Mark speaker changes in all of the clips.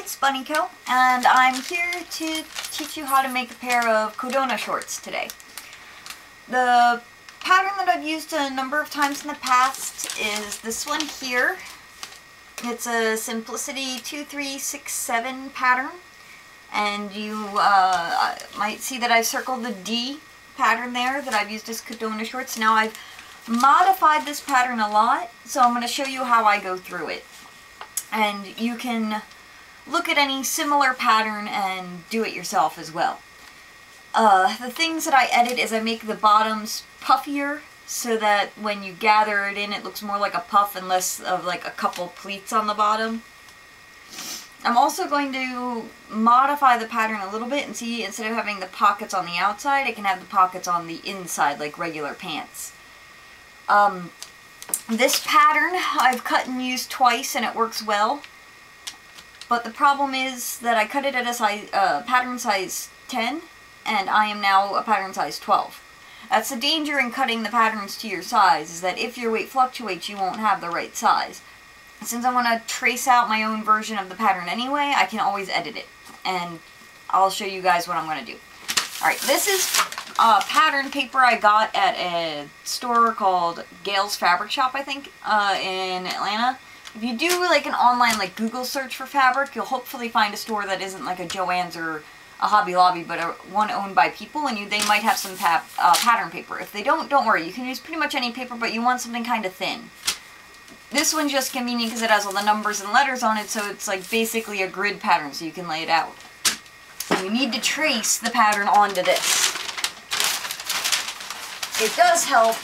Speaker 1: it's Bunnyco, and I'm here to teach you how to make a pair of Kodona shorts today. The pattern that I've used a number of times in the past is this one here. It's a Simplicity 2367 pattern, and you might see that I've circled the D pattern there that I've used as Kodona shorts. Now I've modified this pattern a lot, so I'm going to show you how I go through it. And you can look at any similar pattern and do it yourself as well. The things that I edit is I make the bottoms puffier so that when you gather it in, it looks more like a puff and less of like a couple pleats on the bottom. I'm also going to modify the pattern a little bit and see, instead of having the pockets on the outside, I can have the pockets on the inside like regular pants. This pattern I've cut and used twice and it works well, but the problem is that I cut it at a size, pattern size 10 and I am now a pattern size 12. That's the danger in cutting the patterns to your size, is that if your weight fluctuates you won't have the right size. Since I want to trace out my own version of the pattern anyway, I can always edit it, and I'll show you guys what I'm going to do. Alright, this is pattern paper I got at a store called Gale's Fabric Shop, I think, in Atlanta. If you do like an online like Google search for fabric, you'll hopefully find a store that isn't like a Joann's or a Hobby Lobby, but one owned by people, and they might have some pattern paper. If they don't worry, you can use pretty much any paper, but you want something kind of thin. This one's just convenient because it has all the numbers and letters on it, so it's like basically a grid pattern, so you can lay it out. You need to trace the pattern onto this. It does help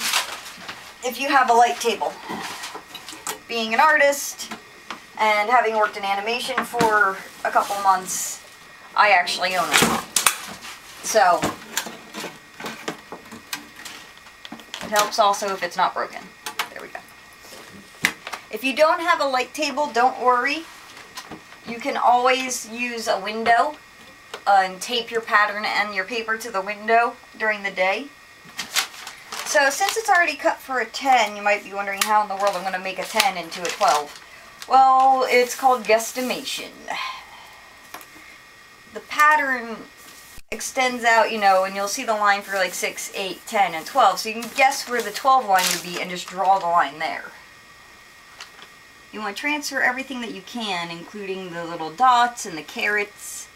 Speaker 1: if you have a light table. Being an artist and having worked in animation for a couple months, I actually own it. So, it helps also if it's not broken. There we go. If you don't have a light table, don't worry. You can always use a window and tape your pattern and your paper to the window during the day. So since it's already cut for a 10, you might be wondering how in the world I'm going to make a 10 into a 12. Well, it's called guesstimation. The pattern extends out, you know, and you'll see the line for like 6, 8, 10, and 12. So you can guess where the 12 line would be and just draw the line there. You want to transfer everything that you can, including the little dots and the carrots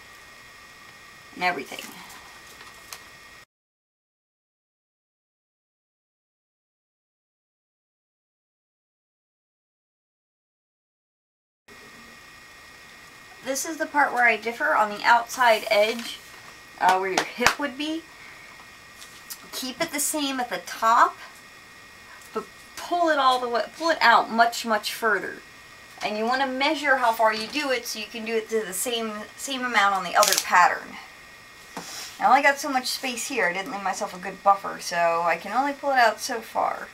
Speaker 1: and everything. This is the part where I differ on the outside edge, where your hip would be. Keep it the same at the top, but pull it all the way, pull it out much further. And you want to measure how far you do it so you can do it to the same amount on the other pattern. I only got so much space here. I didn't leave myself a good buffer, so I can only pull it out so far.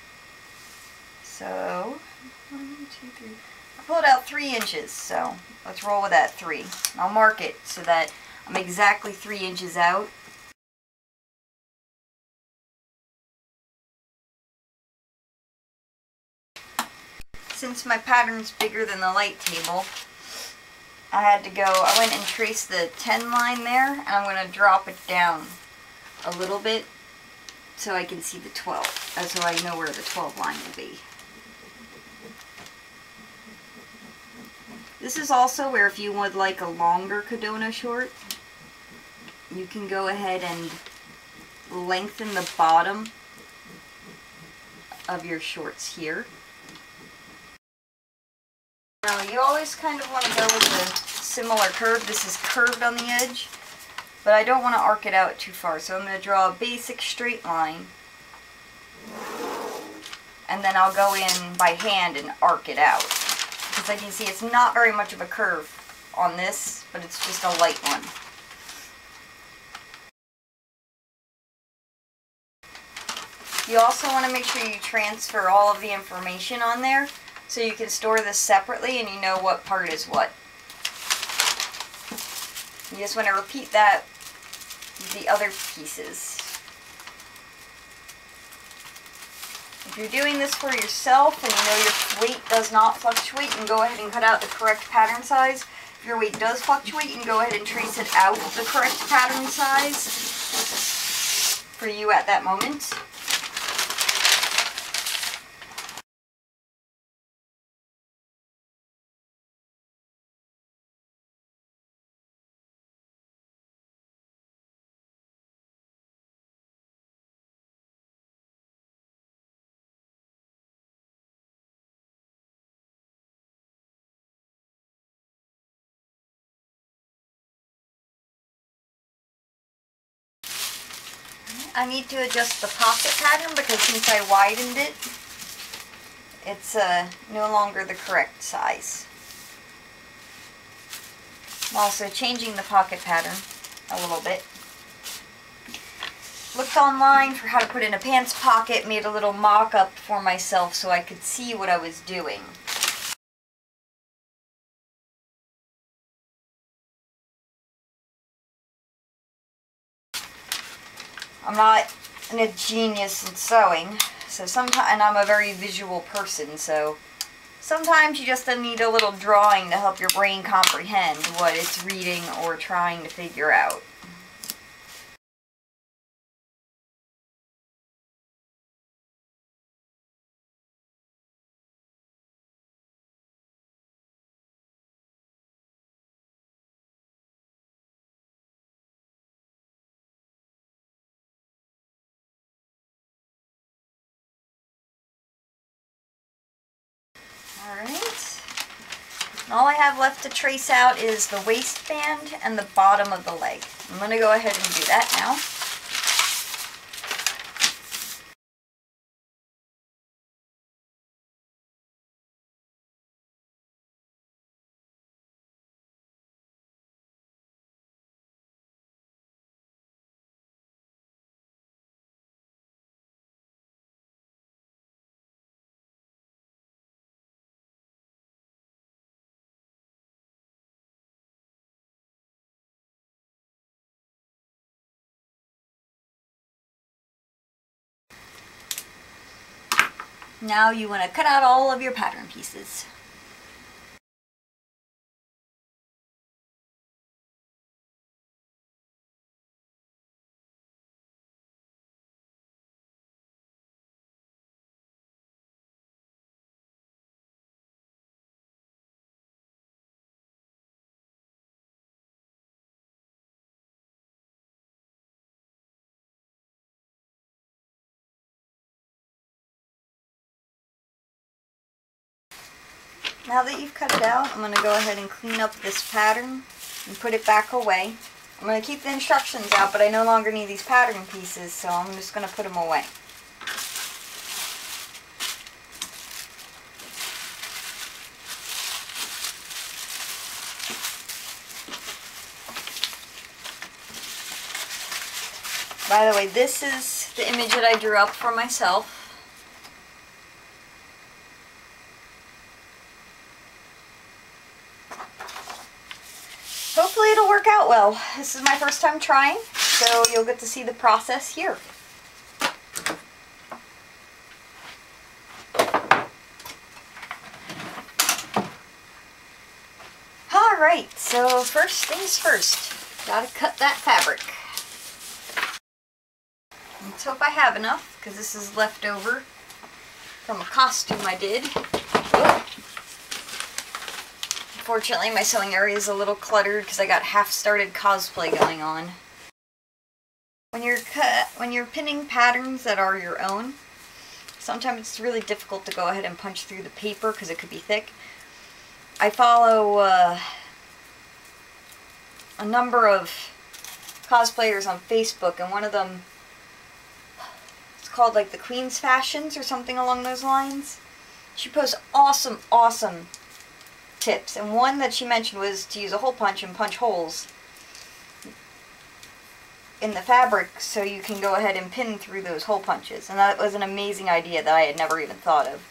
Speaker 1: So, 1, 2, 3. I pulled out 3 inches, so let's roll with that 3. I'll mark it so that I'm exactly 3 inches out. Since my pattern's bigger than the light table, I went and traced the 10 line there, and I'm going to drop it down a little bit so I can see the 12, so I know where the 12 line will be. This is also where, if you would like a longer Kodona short, you can go ahead and lengthen the bottom of your shorts here. Now, you always kind of want to go with a similar curve. This is curved on the edge, but I don't want to arc it out too far, so I'm going to draw a basic straight line, and then I'll go in by hand and arc it out. Because like you see, it's not very much of a curve on this, but it's just a light one. You also want to make sure you transfer all of the information on there, so you can store this separately and you know what part is what. You just want to repeat that with the other pieces. If you're doing this for yourself and you know your weight does not fluctuate, you can go ahead and cut out the correct pattern size. If your weight does fluctuate, you can go ahead and trace it out the correct pattern size for you at that moment. I need to adjust the pocket pattern because since I widened it, it's no longer the correct size. I'm also changing the pocket pattern a little bit. Looked online for how to put in a pants pocket, made a little mock-up for myself so I could see what I was doing. I'm not a genius in sewing, so and I'm a very visual person, so sometimes you just need a little drawing to help your brain comprehend what it's reading or trying to figure out. Alright, and all I have left to trace out is the waistband and the bottom of the leg. I'm going to go ahead and do that now. Now you want to cut out all of your pattern pieces. Now that you've cut it out, I'm going to go ahead and clean up this pattern and put it back away. I'm going to keep the instructions out, but I no longer need these pattern pieces, so I'm just going to put them away. By the way, this is the image that I drew up for myself. Hopefully it'll work out well. This is my first time trying, so you'll get to see the process here. Alright, so first things first, gotta cut that fabric. Let's hope I have enough, because this is left over from a costume I did. Unfortunately, my sewing area is a little cluttered because I got half-started cosplay going on. When you're pinning patterns that are your own, sometimes it's really difficult to go ahead and punch through the paper because it could be thick. I follow a number of cosplayers on Facebook, and one of them, it's called like the Queen's Fashions or something along those lines. She posts awesome tips, and one that she mentioned was to use a hole punch and punch holes in the fabric so you can go ahead and pin through those hole punches, and that was an amazing idea that I had never even thought of.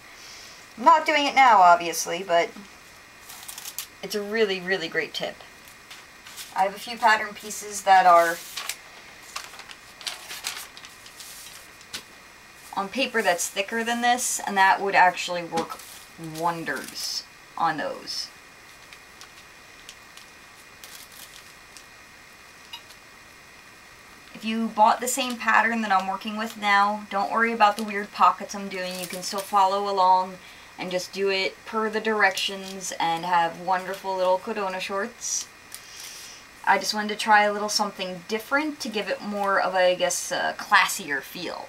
Speaker 1: I'm not doing it now, obviously, but it's a really great tip. I have a few pattern pieces that are on paper that's thicker than this, and that would actually work wonders on those. If you bought the same pattern that I'm working with now, don't worry about the weird pockets I'm doing. You can still follow along and just do it per the directions and have wonderful little Kodona shorts. I just wanted to try a little something different to give it more of a, I guess, classier feel.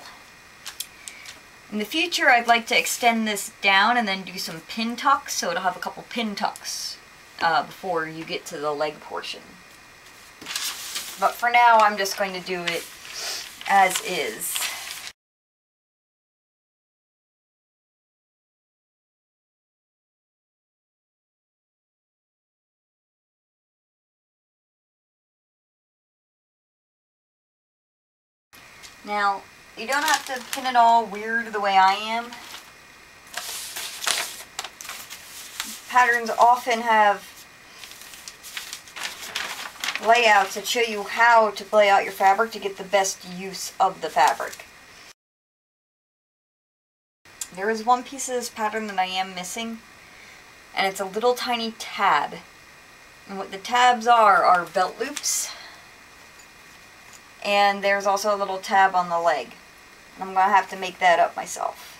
Speaker 1: In the future, I'd like to extend this down and then do some pin tucks, so it'll have a couple pin tucks before you get to the leg portion. But for now, I'm just going to do it as is. Now, you don't have to pin it all weird the way I am. Patterns often have layouts that show you how to lay out your fabric to get the best use of the fabric. There is one piece of this pattern that I am missing, and it's a little tiny tab. And what the tabs are belt loops, and there's also a little tab on the leg. And I'm going to have to make that up myself.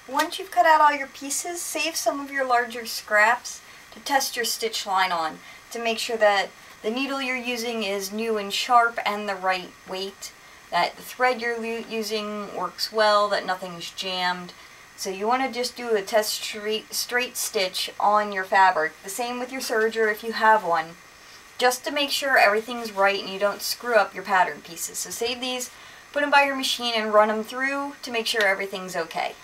Speaker 1: Once you've cut out all your pieces, save some of your larger scraps to test your stitch line on, to make sure that the needle you're using is new and sharp and the right weight, that the thread you're using works well, that nothing's jammed. So you want to just do a test straight stitch on your fabric. The same with your serger if you have one, just to make sure everything's right and you don't screw up your pattern pieces. So save these, put them by your machine and run them through to make sure everything's okay.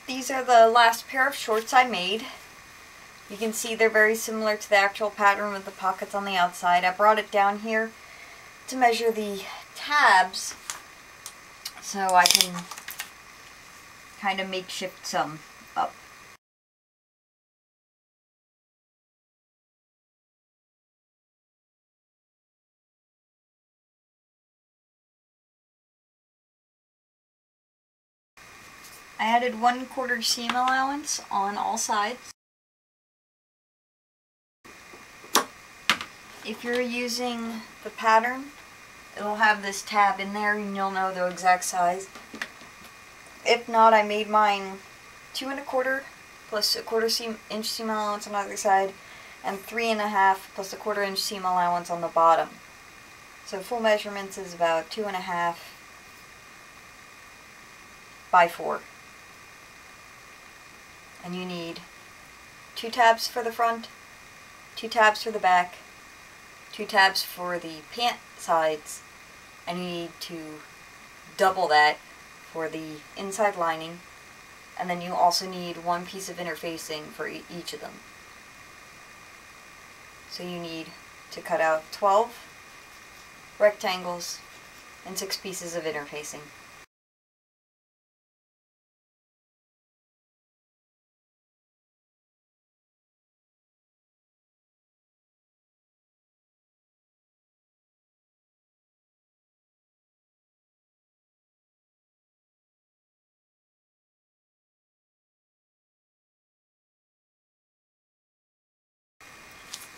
Speaker 1: These are the last pair of shorts I made. You can see they're very similar to the actual pattern with the pockets on the outside. I brought it down here to measure the tabs so I can kind of makeshift some up. I added 1/4 seam allowance on all sides. If you're using the pattern, it'll have this tab in there and you'll know the exact size. If not, I made mine 2 1/4 plus 1/4 inch seam allowance on either side, and 3 1/2 plus 1/4 inch seam allowance on the bottom. So full measurements is about 2 1/2 by 4. And you need 2 tabs for the front, 2 tabs for the back, 2 tabs for the pant sides, and you need to double that for the inside lining, and then you also need 1 piece of interfacing for each of them. So you need to cut out 12 rectangles and 6 pieces of interfacing.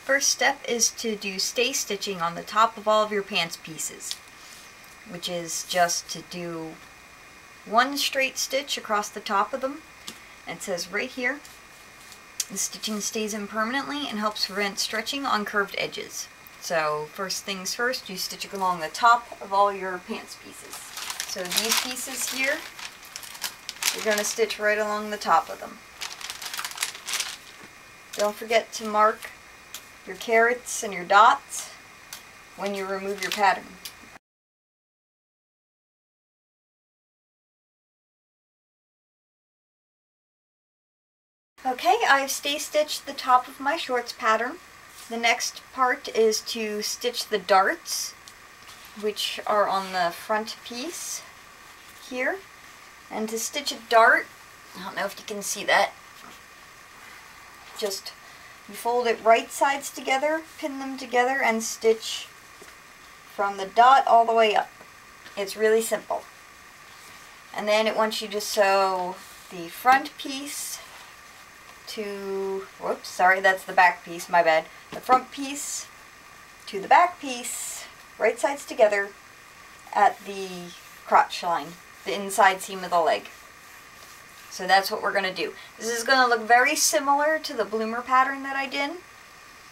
Speaker 1: First step is to do stay stitching on the top of all of your pants pieces, which is just to do 1 straight stitch across the top of them. And it says right here, the stitching stays in permanently and helps prevent stretching on curved edges. So first things first, you stitch along the top of all your pants pieces. So these pieces here, you're going to stitch right along the top of them. Don't forget to mark your carrots and your dots when you remove your pattern. Okay, I've stay stitched the top of my shorts pattern. The next part is to stitch the darts, which are on the front piece here. And to stitch a dart, I don't know if you can see that, just you fold it right sides together, pin them together, and stitch from the dot all the way up. It's really simple. And then it wants you to sew the front piece to, whoops, sorry, that's the back piece, my bad. The front piece to the back piece, right sides together at the crotch line, the inside seam of the leg. So that's what we're going to do. This is going to look very similar to the bloomer pattern that I did.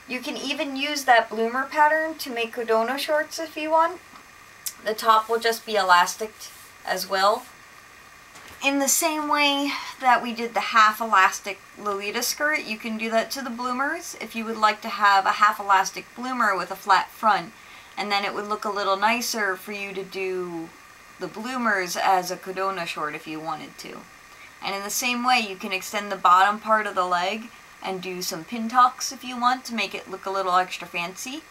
Speaker 1: You can even use that bloomer pattern to make Kodona shorts if you want. The top will just be elastic as well. In the same way that we did the half elastic Lolita skirt, you can do that to the bloomers if you would like to have a half elastic bloomer with a flat front, and then it would look a little nicer for you to do the bloomers as a Kodona short if you wanted to. And in the same way, you can extend the bottom part of the leg and do some pin tucks if you want to make it look a little extra fancy.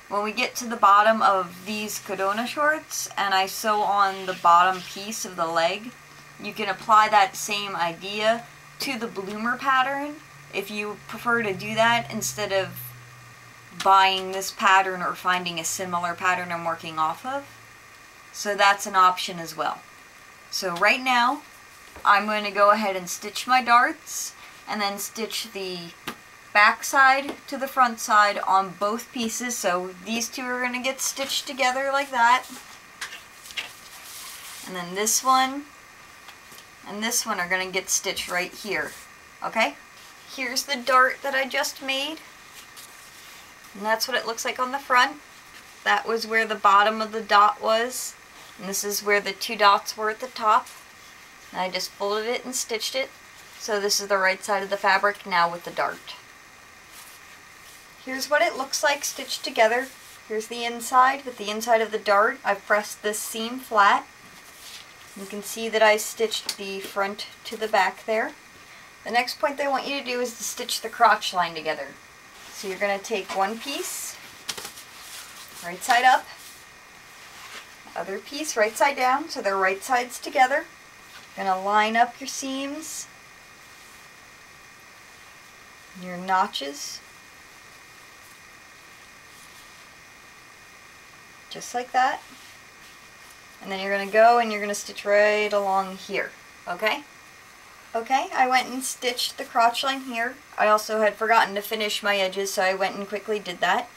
Speaker 1: When we get to the bottom of these Kodona shorts and I sew on the bottom piece of the leg, you can apply that same idea to the bloomer pattern if you prefer to do that instead of buying this pattern or finding a similar pattern I'm working off of. So that's an option as well. So right now, I'm going to go ahead and stitch my darts and then stitch the back side to the front side on both pieces. So these two are going to get stitched together like that. And then this one and this one are going to get stitched right here. Okay? Here's the dart that I just made. And that's what it looks like on the front. That was where the bottom of the dot was. And this is where the two dots were at the top. And I just folded it and stitched it. So this is the right side of the fabric now with the dart. Here's what it looks like stitched together. Here's the inside with the inside of the dart. I've pressed this seam flat. You can see that I stitched the front to the back there. The next point I want you to do is to stitch the crotch line together. So you're going to take one piece, right side up, other piece right side down, so they're right sides together. You're going to line up your seams, your notches, just like that. And then you're going to go and you're going to stitch right along here, okay? Okay, I went and stitched the crotch line here. I also had forgotten to finish my edges, so I went and quickly did that.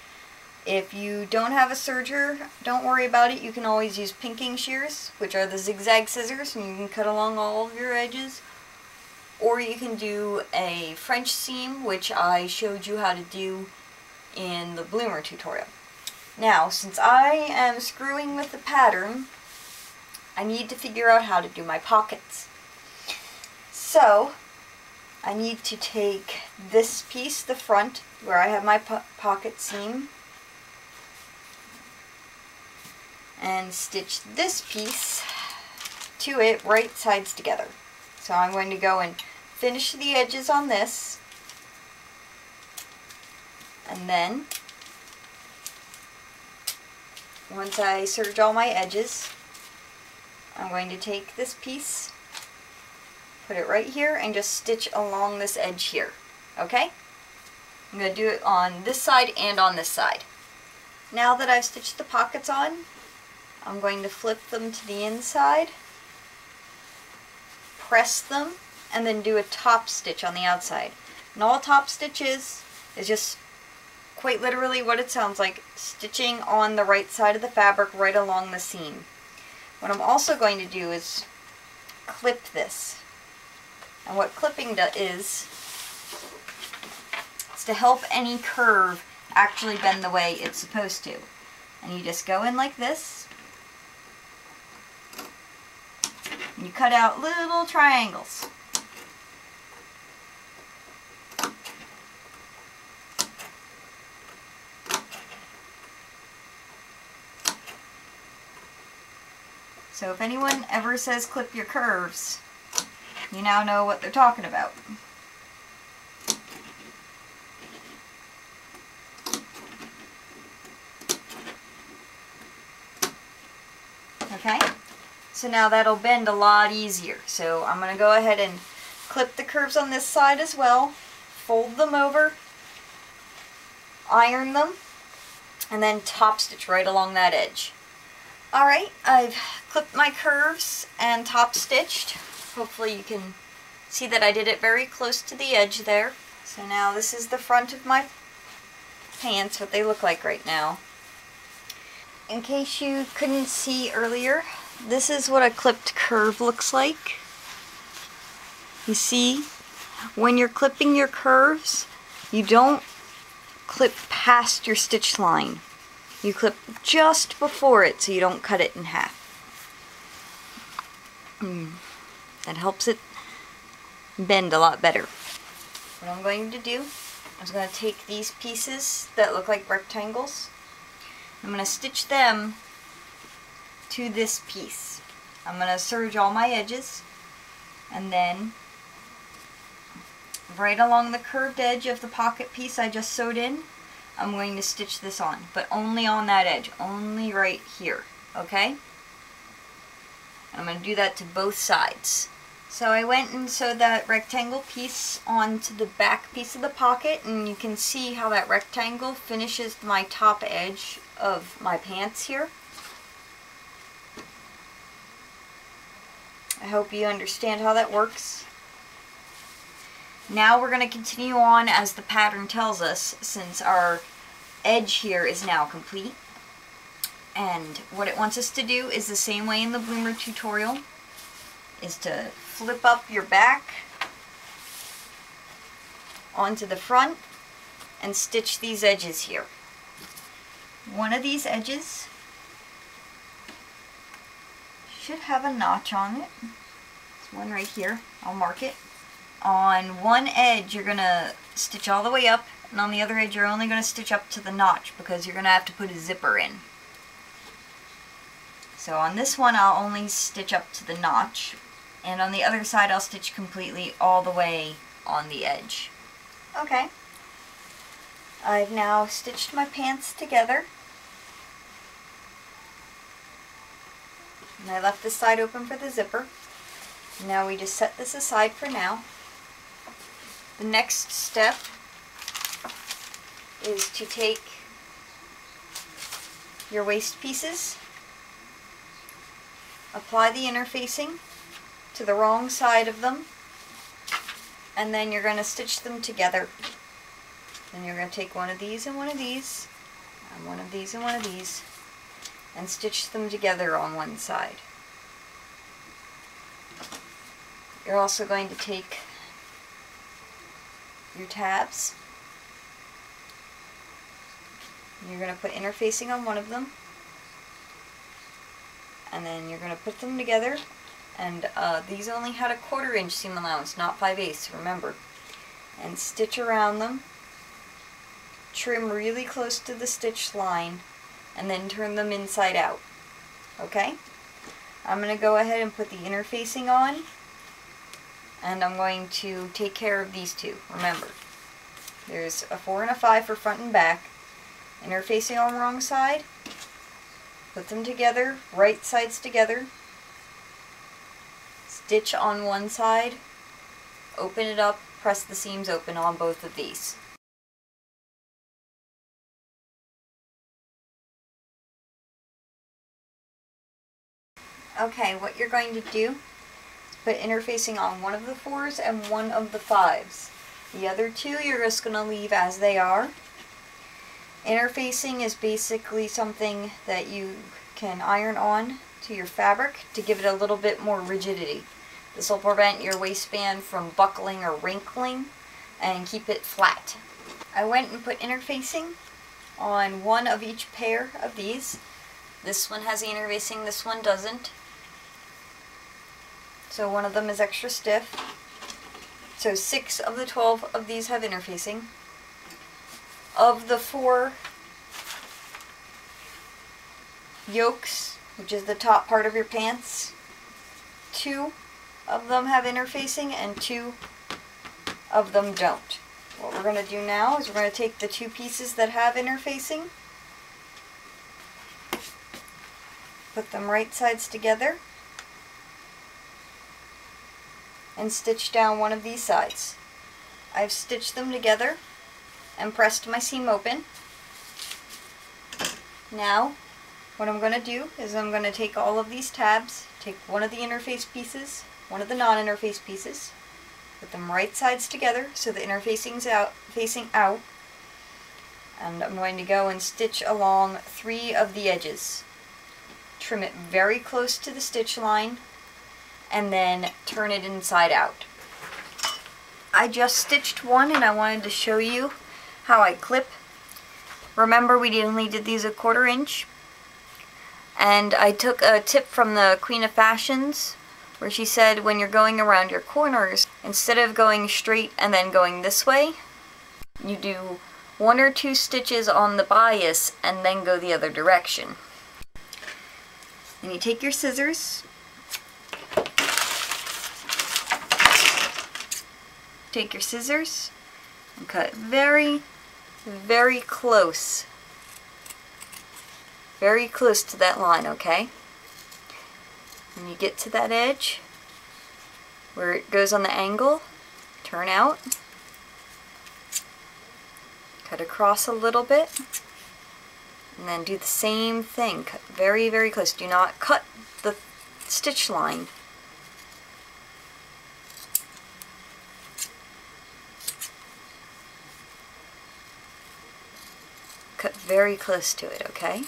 Speaker 1: If you don't have a serger, don't worry about it. You can always use pinking shears, which are the zigzag scissors, and you can cut along all of your edges. Or you can do a French seam, which I showed you how to do in the bloomer tutorial. Now, since I am screwing with the pattern, I need to figure out how to do my pockets. So, I need to take this piece, the front, where I have my pocket seam, and stitch this piece to it right sides together. So I'm going to go and finish the edges on this, and then once I serge all my edges, I'm going to take this piece, put it right here, and just stitch along this edge here. Okay? I'm going to do it on this side and on this side. Now that I've stitched the pockets on, I'm going to flip them to the inside, press them, and then do a top stitch on the outside. And all a top stitch is just quite literally what it sounds like, stitching on the right side of the fabric right along the seam. What I'm also going to do is clip this. And what clipping is to help any curve actually bend the way it's supposed to. And you just go in like this. And you cut out little triangles. So if anyone ever says clip your curves, you now know what they're talking about. Okay? So now that'll bend a lot easier. So I'm going to go ahead and clip the curves on this side as well, fold them over, iron them, and then top stitch right along that edge. Alright, I've clipped my curves and top stitched. Hopefully you can See that I did it very close to the edge there. So now this is the front of my pants, what they look like right now. In case you couldn't see earlier, this is what a clipped curve looks like. You see, when you're clipping your curves, you don't clip past your stitch line. You clip just before it so you don't cut it in half. That helps it bend a lot better. What I'm going to do is going to take these pieces that look like rectangles. I'm going to stitch them to this piece. I'm going to serge all my edges, and then right along the curved edge of the pocket piece I just sewed in, I'm going to stitch this on, but only on that edge, only right here, okay? And I'm going to do that to both sides. So I went and sewed that rectangle piece onto the back piece of the pocket, and you can see how that rectangle finishes my top edge of my pants here. I hope you understand how that works. Now we're going to continue on as the pattern tells us, since our edge here is now complete. And what it wants us to do is the same way in the bloomer tutorial, is to flip up your back onto the front and stitch these edges here. One of these edges should have a notch on it. There's one right here. I'll mark it. On one edge you're going to stitch all the way up, and on the other edge you're only going to stitch up to the notch because you're going to have to put a zipper in. So on this one I'll only stitch up to the notch, and on the other side I'll stitch completely all the way on the edge. Okay. I've now stitched my pants together. And I left this side open for the zipper. Now we just set this aside for now. The next step is to take your waist pieces, apply the interfacing to the wrong side of them, and then you're going to stitch them together. Then you're going to take one of these and one of these, and one of these and one of these, and stitch them together on one side. You're also going to take your tabs. You're going to put interfacing on one of them, and then you're going to put them together, and these only had a 1/4 inch seam allowance, not 5/8, remember, and stitch around them, trim really close to the stitch line, and then turn them inside out. Okay? I'm going to go ahead and put the interfacing on, and I'm going to take care of these two. Remember, there's a 4 and a 5 for front and back. Interfacing on the wrong side, put them together, right sides together, stitch on one side, open it up, press the seams open on both of these. Okay, what you're going to do is put interfacing on one of the 4s and one of the 5s. The other two you're just going to leave as they are. Interfacing is basically something that you can iron on to your fabric to give it a little bit more rigidity. This will prevent your waistband from buckling or wrinkling and keep it flat. I went and put interfacing on one of each pair of these. This one has the interfacing, this one doesn't. So one of them is extra stiff. So 6 of the 12 of these have interfacing. Of the 4 yokes, which is the top part of your pants, 2 of them have interfacing and 2 of them don't. What we're going to do now is we're going to take the 2 pieces that have interfacing, put them right sides together, and stitch down one of these sides. I've stitched them together and pressed my seam open. Now, what I'm going to do is I'm going to take all of these tabs, take one of the interface pieces, one of the non-interface pieces, Put them right sides together so the inner facing out. And I'm going to go and stitch along 3 of the edges. Trim it very close to the stitch line and then turn it inside out. I just stitched one and I wanted to show you how I clip. Remember, we only did these 1/4 inch. And I took a tip from the Queen of Fashions where she said when you're going around your corners, instead of going straight and then going this way, you do 1 or 2 stitches on the bias and then go the other direction. And you take your scissors, and cut very, very close. Very close to that line, okay? When you get to that edge, where it goes on the angle, turn out, cut across a little bit, and then do the same thing. Cut very, very close. Do not cut the stitch line. Cut very close to it, okay?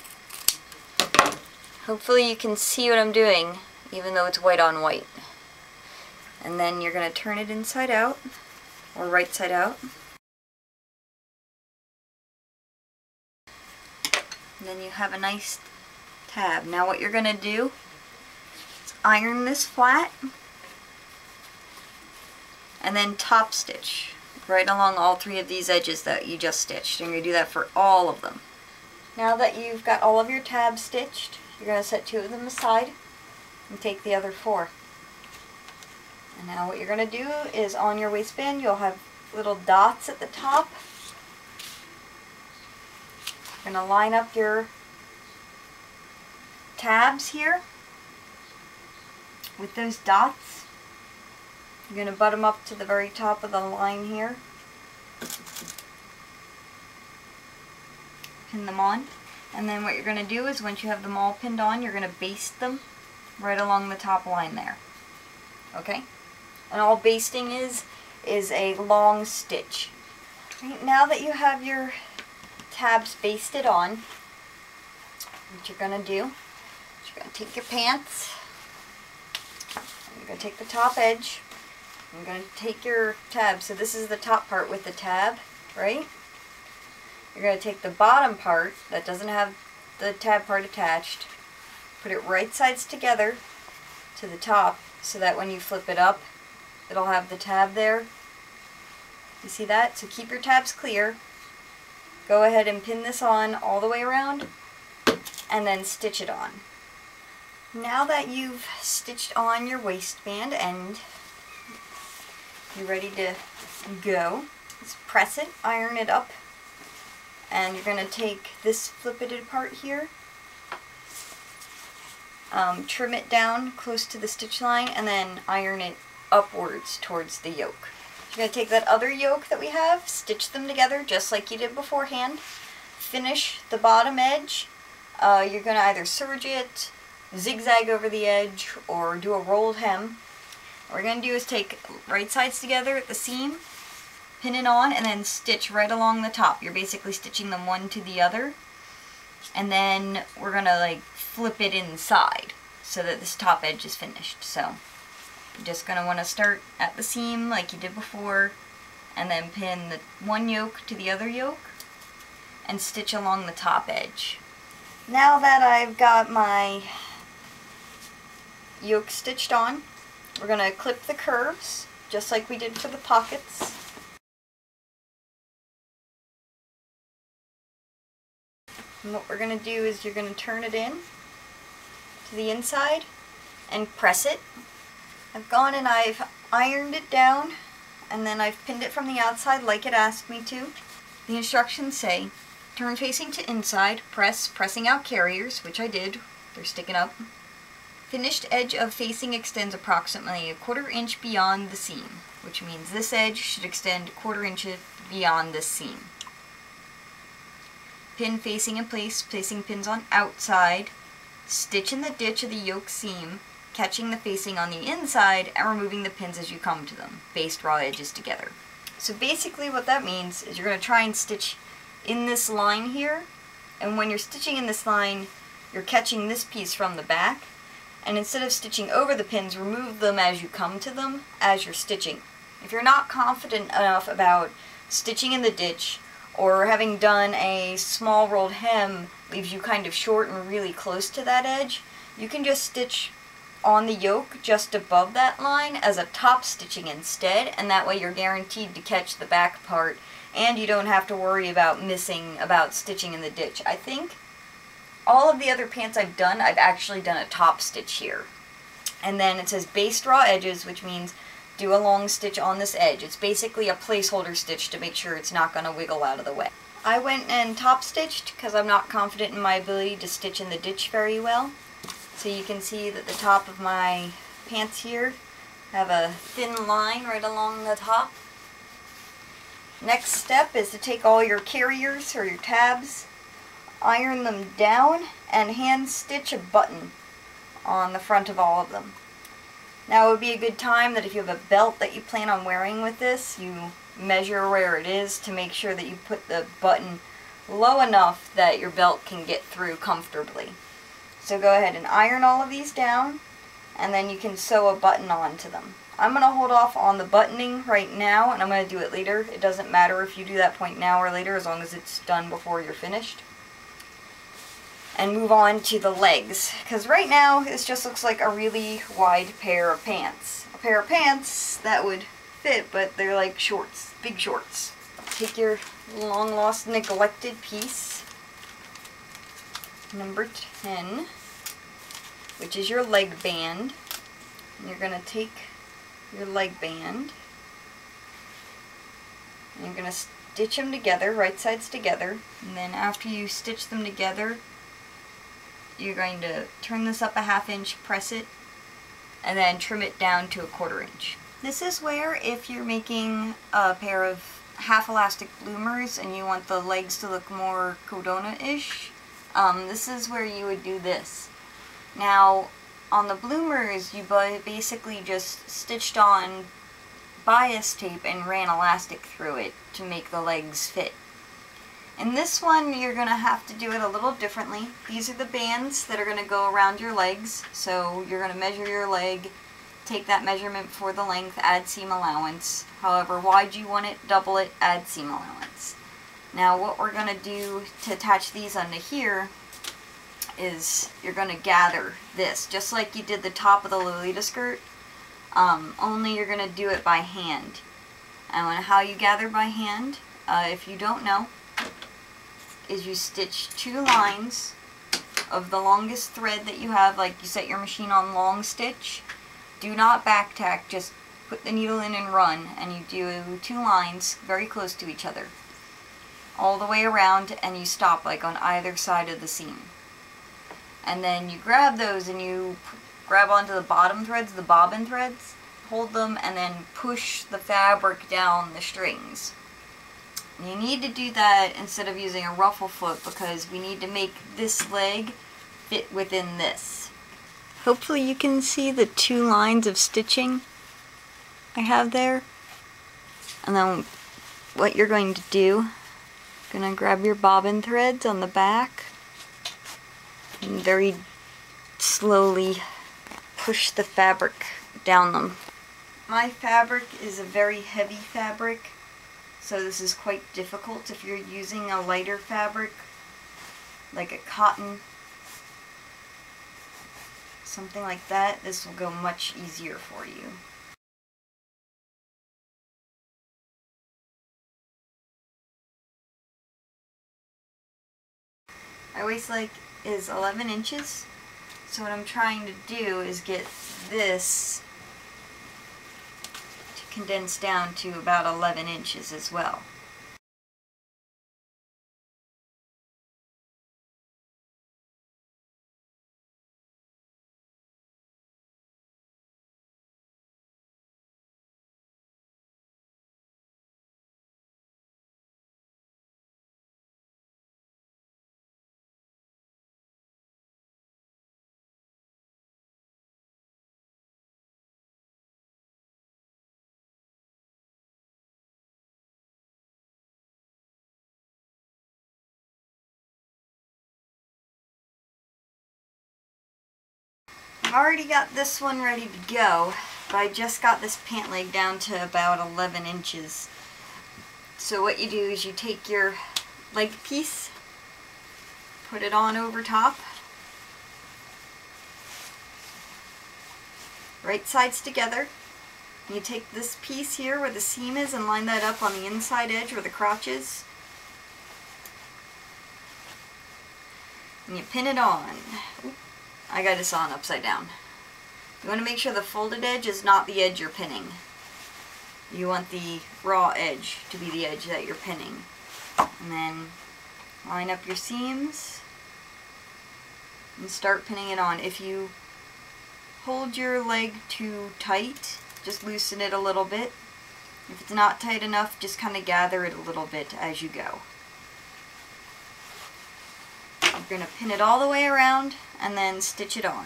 Speaker 1: Hopefully you can see what I'm doing, even though it's white on white. And then you're going to turn it inside out, or right side out. And then you have a nice tab. Now what you're going to do is iron this flat, and then top stitch right along all 3 of these edges that you just stitched. And you're going to do that for all of them. Now that you've got all of your tabs stitched, you're going to set 2 of them aside and take the other 4. And now what you're going to do is on your waistband you'll have little dots at the top. You're going to line up your tabs here with those dots. You're going to butt them up to the very top of the line here. Pin them on. And then what you're going to do is once you have them all pinned on, you're going to baste them right along the top line there. Okay? And all basting is a long stitch. Right, now that you have your tabs basted on, what you're going to do is you're going to take your pants, you're going to take the top edge, you're going to take your tab. So this is the top part with the tab, right? You're going to take the bottom part that doesn't have the tab part attached, put it right sides together to the top so that when you flip it up, it'll have the tab there. You see that? So keep your tabs clear. Go ahead and pin this on all the way around and then stitch it on. Now that you've stitched on your waistband and you're ready to go, just press it, iron it up. And you're going to take this flippeted part here, trim it down close to the stitch line, and then iron it upwards towards the yoke. You're going to take that other yoke that we have, stitch them together just like you did beforehand, finish the bottom edge. You're going to either serge it, zigzag over the edge, or do a rolled hem. What we're going to do is take right sides together at the seam, pin it on, and then stitch right along the top. You're basically stitching them one to the other. And then we're going to like flip it inside so that this top edge is finished. So you're just going to want to start at the seam like you did before, and then pin the one yoke to the other yoke and stitch along the top edge. Now that I've got my yoke stitched on, we're going to clip the curves just like we did for the pockets. And what we're going to do is you're going to turn it in to the inside and press it. I've gone and I've ironed it down, and then I've pinned it from the outside like it asked me to. The instructions say, turn facing to inside, pressing out carriers, which I did, they're sticking up. Finished edge of facing extends approximately 1/4 inch beyond the seam, which means this edge should extend 1/4 inch beyond this seam. Pin facing in place, placing pins on outside, stitch in the ditch of the yoke seam, catching the facing on the inside and removing the pins as you come to them, baste raw edges together. So basically what that means is you're going to try and stitch in this line here, and when you're stitching in this line, you're catching this piece from the back, and instead of stitching over the pins, remove them as you come to them as you're stitching. If you're not confident enough about stitching in the ditch, or having done a small rolled hem leaves you kind of short and really close to that edge, you can just stitch on the yoke just above that line as a top stitching instead, and that way you're guaranteed to catch the back part and you don't have to worry about stitching in the ditch. I think all of the other pants I've actually done a top stitch here. And then it says baste raw edges, which means do a long stitch on this edge. It's basically a placeholder stitch to make sure it's not going to wiggle out of the way. I went and top stitched because I'm not confident in my ability to stitch in the ditch very well. So you can see that the top of my pants here have a thin line right along the top. Next step is to take all your carriers or your tabs, iron them down, and hand stitch a button on the front of all of them. Now it would be a good time that if you have a belt that you plan on wearing with this, you measure where it is to make sure that you put the button low enough that your belt can get through comfortably. So go ahead and iron all of these down, and then you can sew a button onto them. I'm going to hold off on the buttoning right now, and I'm going to do it later. It doesn't matter if you do that point now or later, as long as it's done before you're finished. And move on to the legs, because right now this just looks like a really wide pair of pants. A pair of pants that would fit, but they're like shorts, big shorts. Take your long lost neglected piece, number 10, which is your leg band. And you're going to take your leg band and you're going to stitch them together, right sides together, and then after you stitch them together, you're going to turn this up a ½ inch, press it, and then trim it down to a ¼ inch. This is where, if you're making a pair of half elastic bloomers and you want the legs to look more Kodona-ish, this is where you would do this. Now, on the bloomers, you basically just stitched on bias tape and ran elastic through it to make the legs fit. In this one, you're going to have to do it a little differently. These are the bands that are going to go around your legs. So you're going to measure your leg, take that measurement for the length, add seam allowance. However wide you want it, double it, add seam allowance. Now what we're going to do to attach these onto here is you're going to gather this, just like you did the top of the Lolita skirt, only you're going to do it by hand. And how you gather by hand, if you don't know, is you stitch 2 lines of the longest thread that you have, like you set your machine on long stitch. Do not back tack, just put the needle in and run, and you do 2 lines very close to each other all the way around, and you stop like on either side of the seam. And then you grab those and you grab onto the bottom threads, the bobbin threads, hold them, and then push the fabric down the strings. You need to do that instead of using a ruffle foot because we need to make this leg fit within this. Hopefully you can see the 2 lines of stitching I have there. And then what you're going to do, you're going to grab your bobbin threads on the back and very slowly push the fabric down them. My fabric is a very heavy fabric, so this is quite difficult. If you're using a lighter fabric, like a cotton, something like that, this will go much easier for you. My waist leg is 11 inches, so what I'm trying to do is get this condensed down to about 11 inches as well. I've already got this one ready to go, but I just got this pant leg down to about 11 inches. So what you do is you take your leg piece, put it on over top, right sides together. You take this piece here where the seam is and line that up on the inside edge where the crotch is. And you pin it on. Oop, I got this on upside down. You want to make sure the folded edge is not the edge you're pinning. You want the raw edge to be the edge that you're pinning. And then line up your seams and start pinning it on. If you hold your leg too tight, just loosen it a little bit. If it's not tight enough, just kind of gather it a little bit as you go. You're going to pin it all the way around and then stitch it on.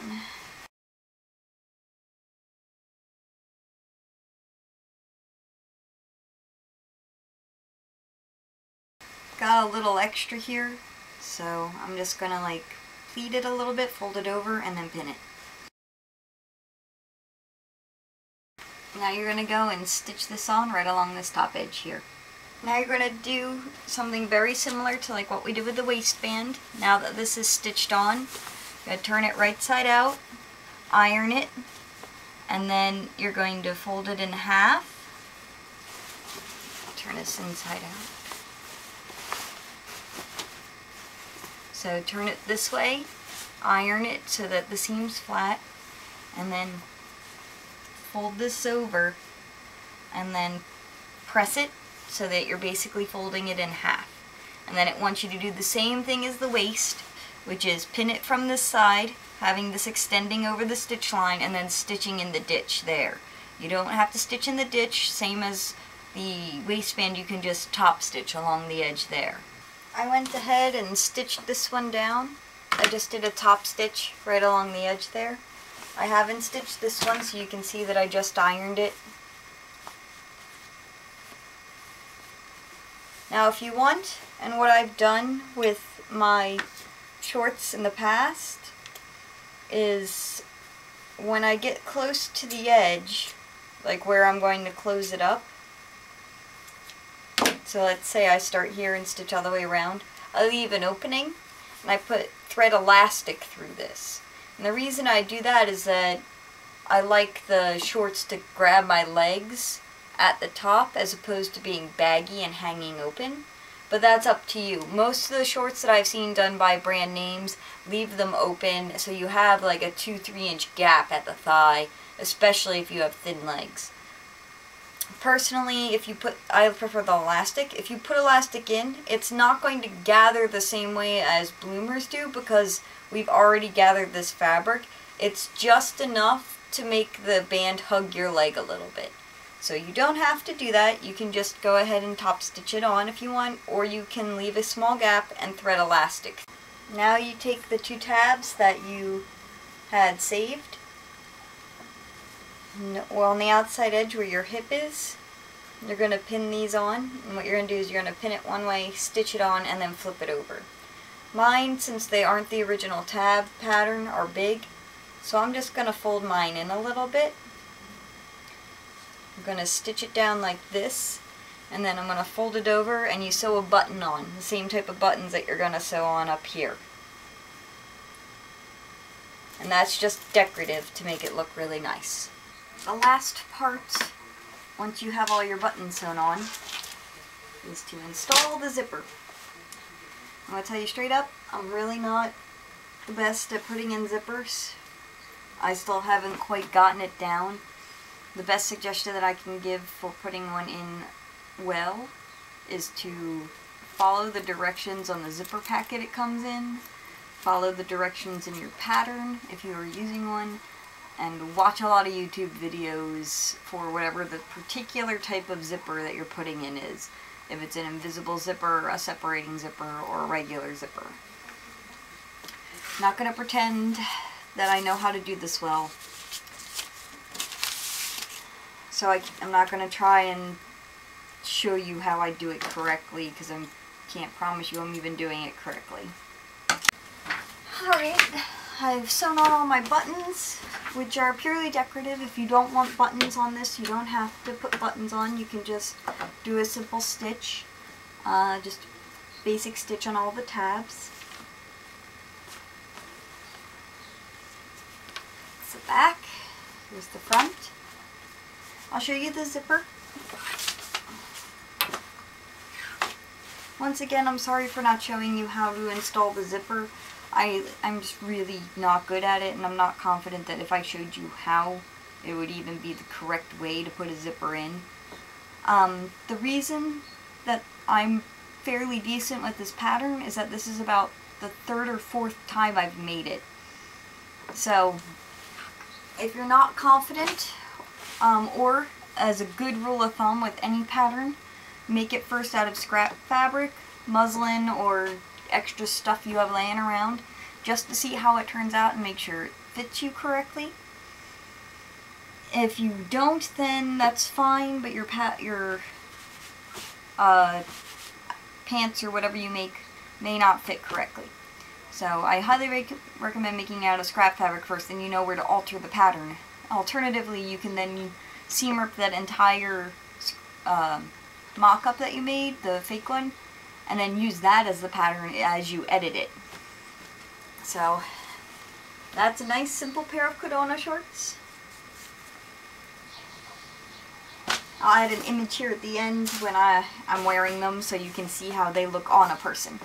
Speaker 1: Got a little extra here, so I'm just going to like pleat it a little bit, fold it over, and then pin it. Now you're going to go and stitch this on right along this top edge here. Now you're going to do something very similar to like what we did with the waistband. Now that this is stitched on, you're going to turn it right side out, iron it, and then you're going to fold it in half. Turn this inside out. So turn it this way, iron it so that the seam's flat, and then fold this over and then press it so that you're basically folding it in half. And then it wants you to do the same thing as the waist, which is pin it from this side, having this extending over the stitch line, and then stitching in the ditch there. You don't have to stitch in the ditch, same as the waistband, you can just top stitch along the edge there. I went ahead and stitched this one down. I just did a top stitch right along the edge there. I haven't stitched this one, so you can see that I just ironed it. Now if you want, and what I've done with my shorts in the past, is when I get close to the edge, like where I'm going to close it up, so let's say I start here and stitch all the way around, I leave an opening, and I put thread elastic through this. And the reason I do that is that I like the shorts to grab my legs at the top as opposed to being baggy and hanging open. But that's up to you. Most of the shorts that I've seen done by brand names leave them open so you have like a 2-3 inch gap at the thigh, especially if you have thin legs. Personally, I prefer the elastic. If you put elastic in, it's not going to gather the same way as bloomers do because we've already gathered this fabric. It's just enough to make the band hug your leg a little bit. So you don't have to do that. You can just go ahead and top stitch it on if you want, or you can leave a small gap and thread elastic. Now you take the 2 tabs that you had saved, well, on the outside edge where your hip is, you're going to pin these on, and what you're going to do is you're going to pin it one way, stitch it on, and then flip it over. Mine, since they aren't the original tab pattern, are big, so I'm just going to fold mine in a little bit. I'm going to stitch it down like this, and then I'm going to fold it over, and you sew a button on, the same type of buttons that you're going to sew on up here. And that's just decorative to make it look really nice. The last part, once you have all your buttons sewn on, is to install the zipper. I'm going to tell you straight up, I'm really not the best at putting in zippers. I still haven't quite gotten it down. The best suggestion that I can give for putting one in well is to follow the directions on the zipper packet it comes in, follow the directions in your pattern if you are using one, and watch a lot of YouTube videos for whatever the particular type of zipper that you're putting in is. If it's an invisible zipper, a separating zipper, or a regular zipper. I'm not going to pretend that I know how to do this well. So I'm not going to try and show you how I do it correctly because I can't promise you I'm even doing it correctly. Alright, I've sewn on all my buttons, which are purely decorative. If you don't want buttons on this, you don't have to put buttons on. You can just do a simple stitch, just basic stitch on all the tabs. That's the back. Here's the front. I'll show you the zipper. Once again, I'm sorry for not showing you how to install the zipper. I'm just really not good at it, and I'm not confident that if I showed you how, it would even be the correct way to put a zipper in. The reason that I'm fairly decent with this pattern is that this is about the third or fourth time I've made it. So, if you're not confident, or as a good rule of thumb with any pattern, make it first out of scrap fabric, muslin, or extra stuff you have laying around, just to see how it turns out and make sure it fits you correctly. If you don't, then that's fine, but your pants or whatever you make may not fit correctly. So I highly recommend making it out of scrap fabric first, and you know where to alter the pattern. Alternatively, you can then seam rip that entire mock-up that you made, the fake one, and then use that as the pattern as you edit it. So that's a nice simple pair of Kodona shorts. I'll add an image here at the end when I'm wearing them so you can see how they look on a person.